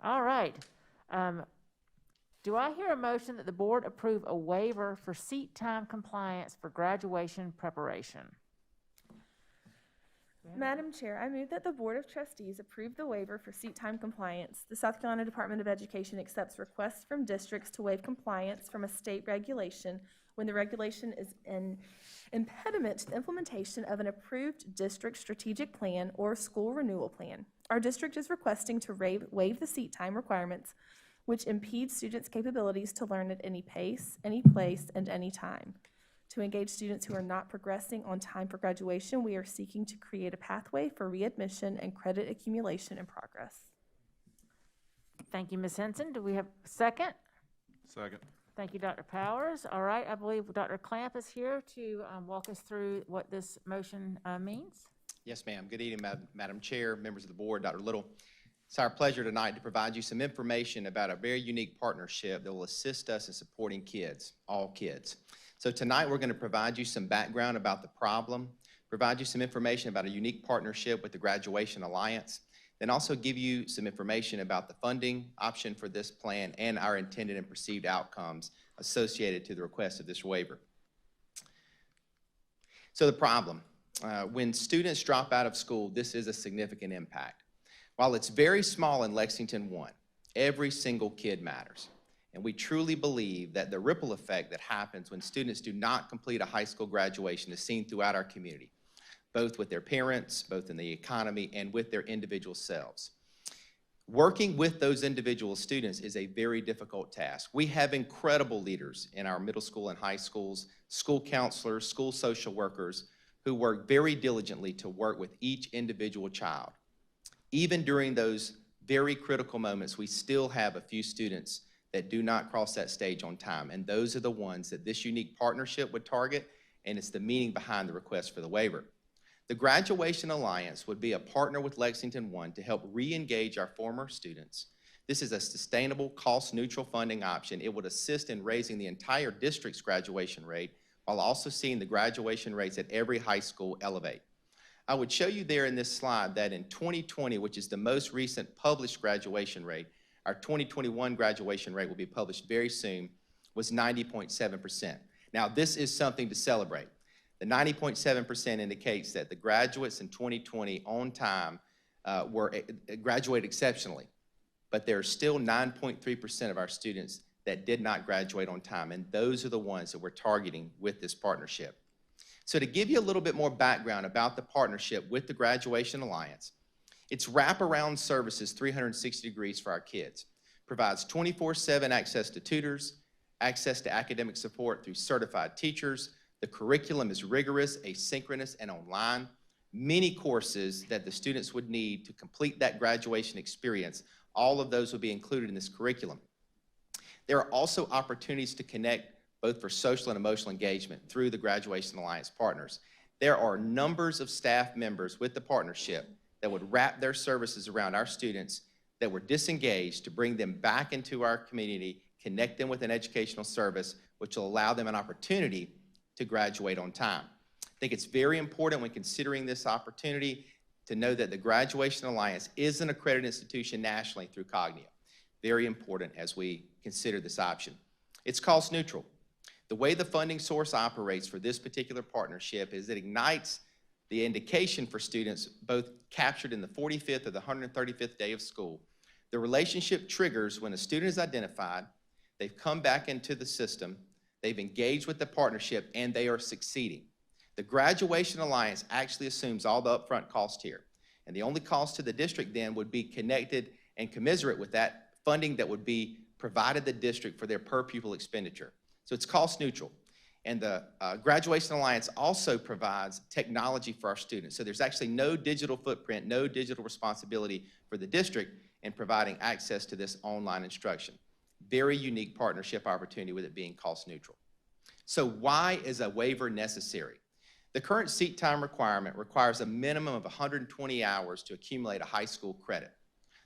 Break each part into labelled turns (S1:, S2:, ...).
S1: All right. Do I hear a motion that the board approve a waiver for seat time compliance for graduation preparation?
S2: Madam Chair, I move that the Board of Trustees approve the waiver for seat time compliance. The South Carolina Department of Education accepts requests from districts to waive compliance from a state regulation when the regulation is an impediment to the implementation of an approved district strategic plan or school renewal plan. Our district is requesting to waive the seat time requirements, which impedes students' capabilities to learn at any pace, any place, and any time. To engage students who are not progressing on time for graduation, we are seeking to create a pathway for readmission and credit accumulation and progress.
S1: Thank you, Ms. Henson. Do we have a second?
S3: Second.
S1: Thank you, Dr. Powers. All right, I believe Dr. Clamp is here to walk us through what this motion means.
S4: Yes, ma'am. Good evening, Madam Chair, members of the board, Dr. Little. It's our pleasure tonight to provide you some information about a very unique partnership that will assist us in supporting kids, all kids. So tonight we're going to provide you some background about the problem, provide you some information about a unique partnership with the Graduation Alliance, then also give you some information about the funding option for this plan and our intended and perceived outcomes associated to the request of this waiver. So the problem, when students drop out of school, this is a significant impact. While it's very small in Lexington One, every single kid matters. And we truly believe that the ripple effect that happens when students do not complete a high school graduation is seen throughout our community, both with their parents, both in the economy, and with their individual selves. Working with those individual students is a very difficult task. We have incredible leaders in our middle school and high schools, school counselors, school social workers, who work very diligently to work with each individual child. Even during those very critical moments, we still have a few students that do not cross that stage on time, and those are the ones that this unique partnership would target, and it's the meaning behind the request for the waiver. The Graduation Alliance would be a partner with Lexington One to help re-engage our former students. This is a sustainable, cost-neutral funding option. It would assist in raising the entire district's graduation rate while also seeing the graduation rates at every high school elevate. I would show you there in this slide that in 2020, which is the most recent published graduation rate, our 2021 graduation rate will be published very soon, was 90.7%. Now, this is something to celebrate. The 90.7% indicates that the graduates in 2020 on time graduated exceptionally, but there are still 9.3% of our students that did not graduate on time, and those are the ones that we're targeting with this partnership. So to give you a little bit more background about the partnership with the Graduation Alliance, its wraparound services 360 degrees for our kids, provides 24/7 access to tutors, access to academic support through certified teachers. The curriculum is rigorous, asynchronous, and online. Many courses that the students would need to complete that graduation experience, all of those will be included in this curriculum. There are also opportunities to connect both for social and emotional engagement through the Graduation Alliance partners. There are numbers of staff members with the partnership that would wrap their services around our students that were disengaged to bring them back into our community, connect them with an educational service, which will allow them an opportunity to graduate on time. I think it's very important when considering this opportunity to know that the Graduation Alliance is an accredited institution nationally through Cognia. Very important as we consider this option. It's cost neutral. The way the funding source operates for this particular partnership is it ignites the indication for students both captured in the 45th or the 135th day of school. The relationship triggers when a student is identified, they've come back into the system, they've engaged with the partnership, and they are succeeding. The Graduation Alliance actually assumes all the upfront cost here, and the only cost to the district then would be connected and commensurate with that funding that would be provided the district for their per pupil expenditure. So it's cost neutral. And the Graduation Alliance also provides technology for our students. So there's actually no digital footprint, no digital responsibility for the district in providing access to this online instruction. Very unique partnership opportunity with it being cost neutral. So why is a waiver necessary? The current seat time requirement requires a minimum of 120 hours to accumulate a high school credit.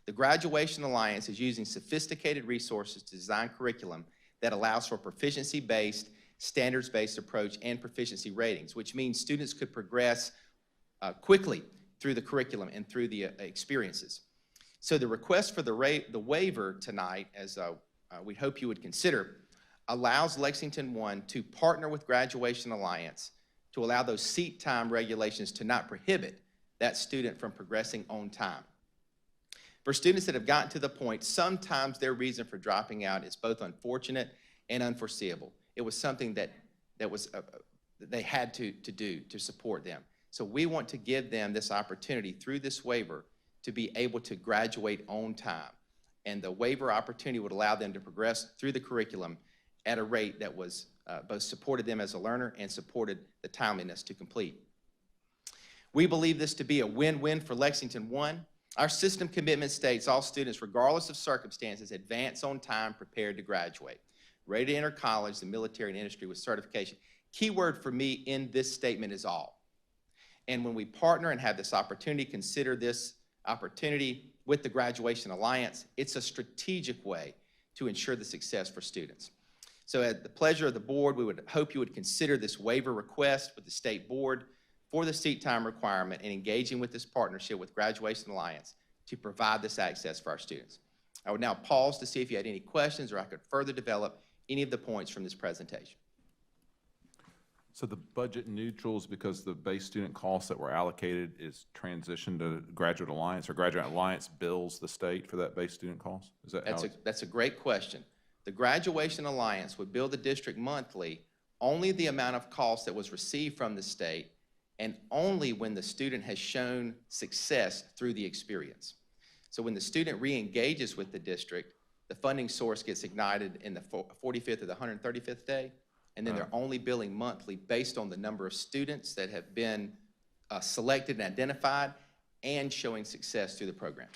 S4: The Graduation Alliance is using sophisticated resources to design curriculum that allows for proficiency-based, standards-based approach and proficiency ratings, which means students could progress quickly through the curriculum and through the experiences. So the request for the waiver tonight, as we hope you would consider, allows Lexington One to partner with Graduation Alliance to allow those seat time regulations to not prohibit that student from progressing on time. For students that have gotten to the point, sometimes their reason for dropping out is both unfortunate and unforeseeable. It was something that they had to do to support them. So we want to give them this opportunity through this waiver to be able to graduate on time. And the waiver opportunity would allow them to progress through the curriculum at a rate that was both supported them as a learner and supported the timeliness to complete. We believe this to be a win-win for Lexington One. Our system commitment states all students, regardless of circumstances, advance on time, prepared to graduate, ready to enter college, the military, and industry with certification. Key word for me in this statement is all. And when we partner and have this opportunity, consider this opportunity with the Graduation Alliance, it's a strategic way to ensure the success for students. So at the pleasure of the board, we would hope you would consider this waiver request with the state board for the seat time requirement and engaging with this partnership with Graduation Alliance to provide this access for our students. I would now pause to see if you had any questions or I could further develop any of the points from this presentation.
S3: So the budget neutrals, because the base student costs that were allocated is transitioned to Graduate Alliance, or Graduate Alliance bills the state for that base student cost? Is that
S4: That's a great question. The Graduation Alliance would bill the district monthly only the amount of cost that was received from the state and only when the student has shown success through the experience. So when the student re-engages with the district, the funding source gets ignited in the 45th or the 135th day, and then they're only billing monthly based on the number of students that have been selected and identified and showing success through the program.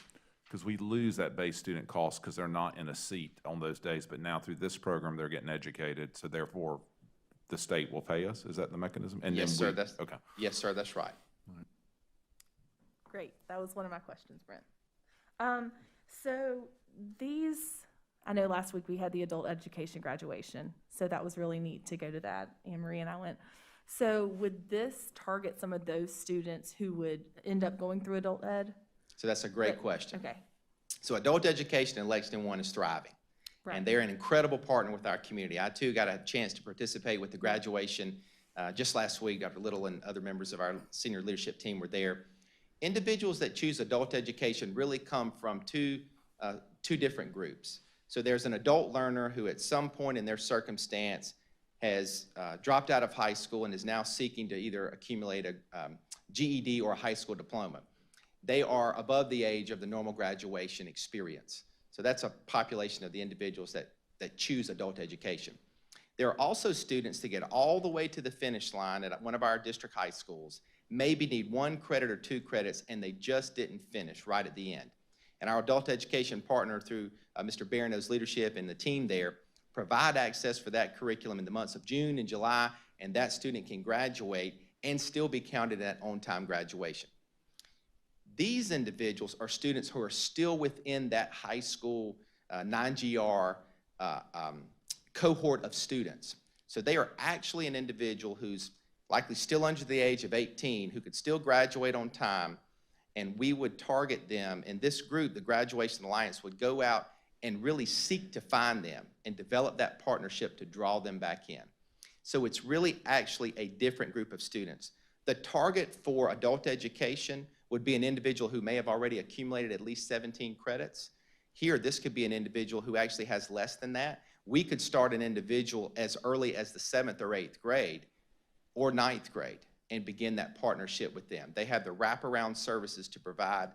S3: Because we lose that base student cost because they're not in a seat on those days, but now through this program, they're getting educated, so therefore the state will pay us? Is that the mechanism? And
S4: yes,
S3: then
S4: sir.
S3: Okay.
S4: Yes, sir, that's right.
S2: Great, that was one of my questions, Brent. So these, I know last week we had the adult education graduation, so that was really neat to go to that. Anne-Marie and I went. So would this target some of those students who would end up going through adult ed?
S4: So that's a great question.
S2: Okay.
S4: So adult education in Lexington One is thriving.
S2: Right.
S4: And they're an incredible partner with our community. I too got a chance to participate with the graduation just last week. Dr. Little and other members of our senior leadership team were there. Individuals that choose adult education really come from two different groups. So there's an adult learner who at some point in their circumstance has dropped out of high school and is now seeking to either accumulate a GED or a high school diploma. They are above the age of the normal graduation experience. So that's a population of the individuals that choose adult education. There are also students that get all the way to the finish line at one of our district high schools, maybe need 1 credit or 2 credits, and they just didn't finish right at the end. And our adult education partner through Mr. Barano's leadership and the team there provide access for that curriculum in the months of June and July, and that student can graduate and still be counted at on-time graduation. These individuals are students who are still within that high school 9GR cohort of students. So they are actually an individual who's likely still under the age of 18 who could still graduate on time, and we would target them. And this group, the Graduation Alliance, would go out and really seek to find them and develop that partnership to draw them back in. So it's really actually a different group of students. The target for adult education would be an individual who may have already accumulated at least 17 credits. Here, this could be an individual who actually has less than that. We could start an individual as early as the 7th or 8th grade or 9th grade and begin that partnership with them. They have the wraparound services to provide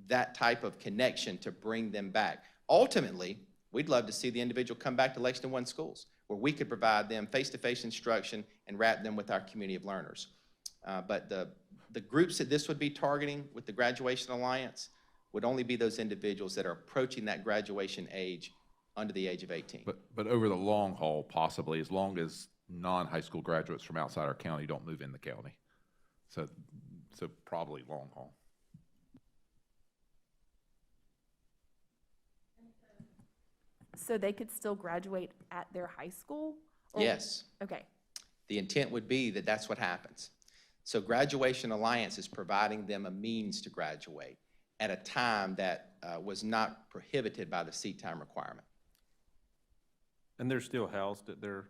S4: that type of connection to bring them back. Ultimately, we'd love to see the individual come back to Lexington One schools where we could provide them face-to-face instruction and wrap them with our community of learners. But the groups that this would be targeting with the Graduation Alliance would only be those individuals that are approaching that graduation age under the age of 18.
S3: But over the long haul, possibly, as long as non-high school graduates from outside our county don't move in the county. So probably long haul.
S2: So they could still graduate at their high school?
S4: Yes.
S2: Okay.
S4: The intent would be that that's what happens. So Graduation Alliance is providing them a means to graduate. at a time that was not prohibited by the seat time requirement.
S5: And they're still housed at their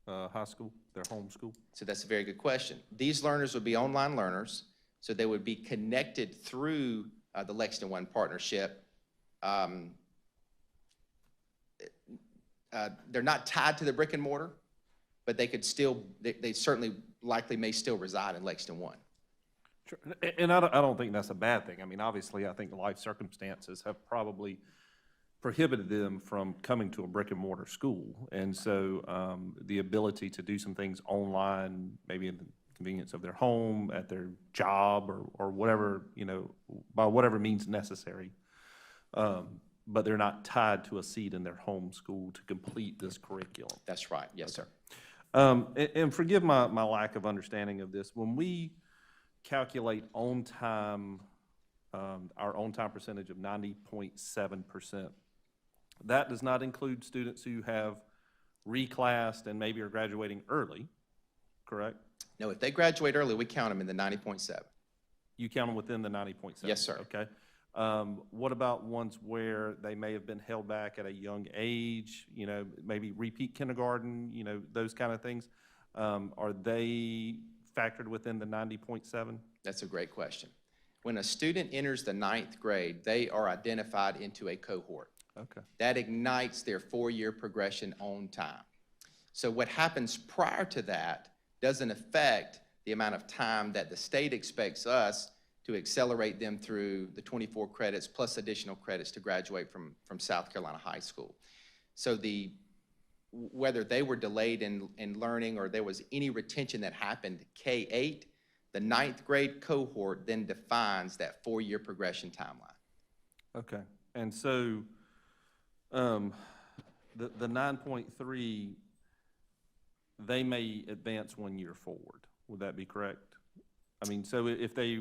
S5: high school, their home school?
S4: So that's a very good question. These learners would be online learners, so they would be connected through the Lexington One partnership. They're not tied to the brick and mortar, but they could still, they certainly likely may still reside in Lexington One.
S5: Sure. And I don't think that's a bad thing. I mean, obviously, I think life circumstances have probably prohibited them from coming to a brick and mortar school. And so the ability to do some things online, maybe in the convenience of their home, at their job, or whatever, you know, by whatever means necessary. But they're not tied to a seat in their home school to complete this curriculum.
S4: That's right, yes, sir.
S5: And forgive my lack of understanding of this. When we calculate on-time, our on-time percentage of 90.7%, that does not include students who have reclassed and maybe are graduating early, correct?
S4: No, if they graduate early, we count them in the 90.7.
S5: You count them within the 90.7?
S4: Yes, sir.
S5: Okay. What about ones where they may have been held back at a young age, you know, maybe repeat kindergarten, you know, those kind of things? Are they factored within the 90.7?
S4: That's a great question. When a student enters the 9th grade, they are identified into a cohort.
S5: Okay.
S4: That ignites their 4-year progression on time. So what happens prior to that doesn't affect the amount of time that the state expects us to accelerate them through the 24 credits plus additional credits to graduate from South Carolina High School. So whether they were delayed in learning or there was any retention that happened K-8, the 9th grade cohort then defines that 4-year progression timeline.
S5: Okay. And so the 9.3, they may advance 1 year forward. Would that be correct? I mean, so if they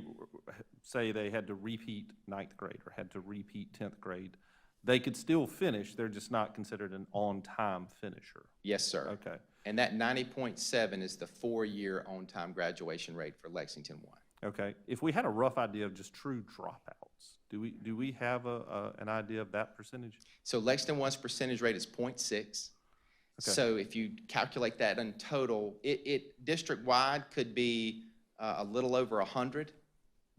S5: say they had to repeat 9th grade or had to repeat 10th grade, they could still finish, they're just not considered an on-time finisher.
S4: Yes, sir.
S5: Okay.
S4: And that 90.7 is the 4-year on-time graduation rate for Lexington One.
S5: Okay. If we had a rough idea of just true dropouts, do we have an idea of that percentage?
S4: So Lexington One's percentage rate is 0.6.
S5: Okay.
S4: So if you calculate that in total, it district-wide could be a little over 100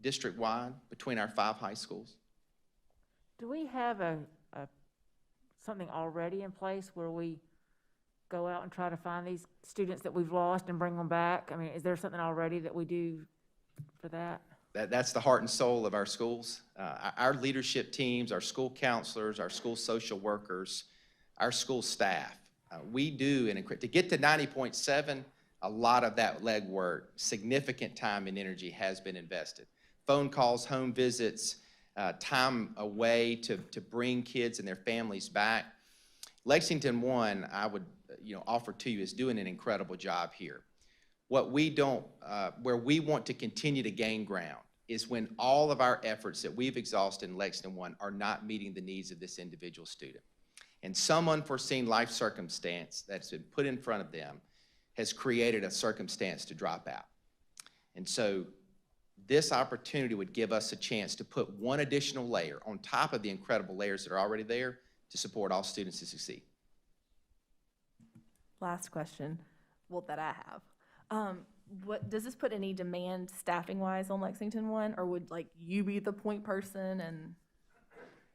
S4: district-wide between our 5 high schools.
S1: Do we have something already in place where we go out and try to find these students that we've lost and bring them back? I mean, is there something already that we do for that?
S4: That's the heart and soul of our schools. Our leadership teams, our school counselors, our school social workers, our school staff, we do, to get to 90.7, a lot of that legwork, significant time and energy has been invested. Phone calls, home visits, time away to bring kids and their families back. Lexington One, I would offer to you, is doing an incredible job here. What we don't, where we want to continue to gain ground is when all of our efforts that we've exhausted in Lexington One are not meeting the needs of this individual student. And some unforeseen life circumstance that's been put in front of them has created a circumstance to drop out. And so this opportunity would give us a chance to put one additional layer on top of the incredible layers that are already there to support all students to succeed.
S2: Last question, well, that I have. What does this put any demand staffing-wise on Lexington One, or would you be the point person? And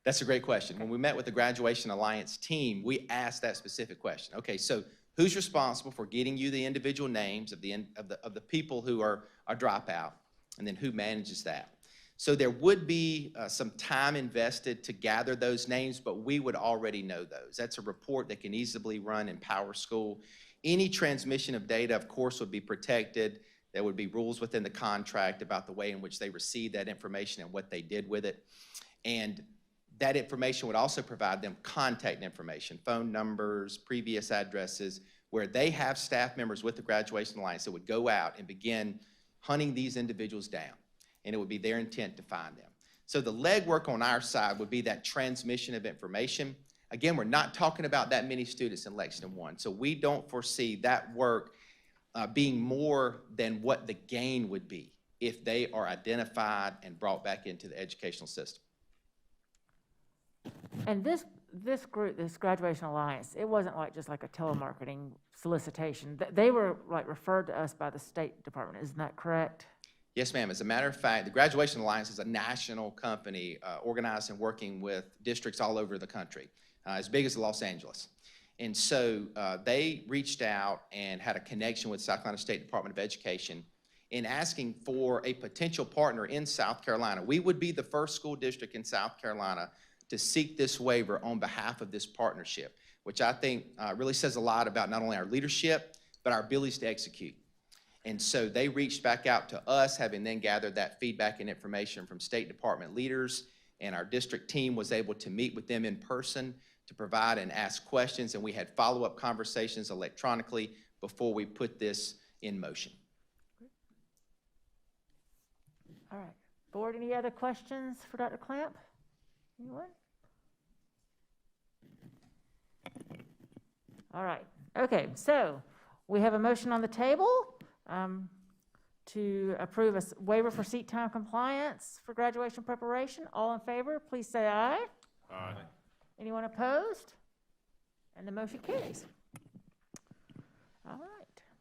S4: that's a great question. When we met with the Graduation Alliance team, we asked that specific question. Okay, so who's responsible for getting you the individual names of the people who are dropout, and then who manages that? So there would be some time invested to gather those names, but we would already know those. That's a report that can easily run in PowerSchool. Any transmission of data, of course, would be protected. There would be rules within the contract about the way in which they received that information and what they did with it. And that information would also provide them contact information, phone numbers, previous addresses, where they have staff members with the Graduation Alliance that would go out and begin hunting these individuals down. And it would be their intent to find them. So the legwork on our side would be that transmission of information. Again, we're not talking about that many students in Lexington One, so we don't foresee that work being more than what the gain would be if they are identified and brought back into the educational system.
S1: And this group, this Graduation Alliance, it wasn't like just like a telemarketing solicitation. They were like referred to us by the State Department, isn't that correct?
S4: Yes, ma'am. As a matter of fact, the Graduation Alliance is a national company organized and working with districts all over the country, as big as Los Angeles. And so they reached out and had a connection with South Carolina State Department of Education in asking for a potential partner in South Carolina. We would be the first school district in South Carolina to seek this waiver on behalf of this partnership, which I think really says a lot about not only our leadership, but our abilities to execute. And so they reached back out to us, having then gathered that feedback and information from State Department leaders, and our district team was able to meet with them in person to provide and ask questions, and we had follow-up conversations electronically before we put this in motion.
S1: All right. Board, any other questions for Dr. Clamp? Anyone? All right. Okay, so we have a motion on the table to approve a waiver for seat time compliance for graduation preparation. All in favor, please say aye.
S5: Aye.
S1: Anyone opposed? And the motion carries. All right.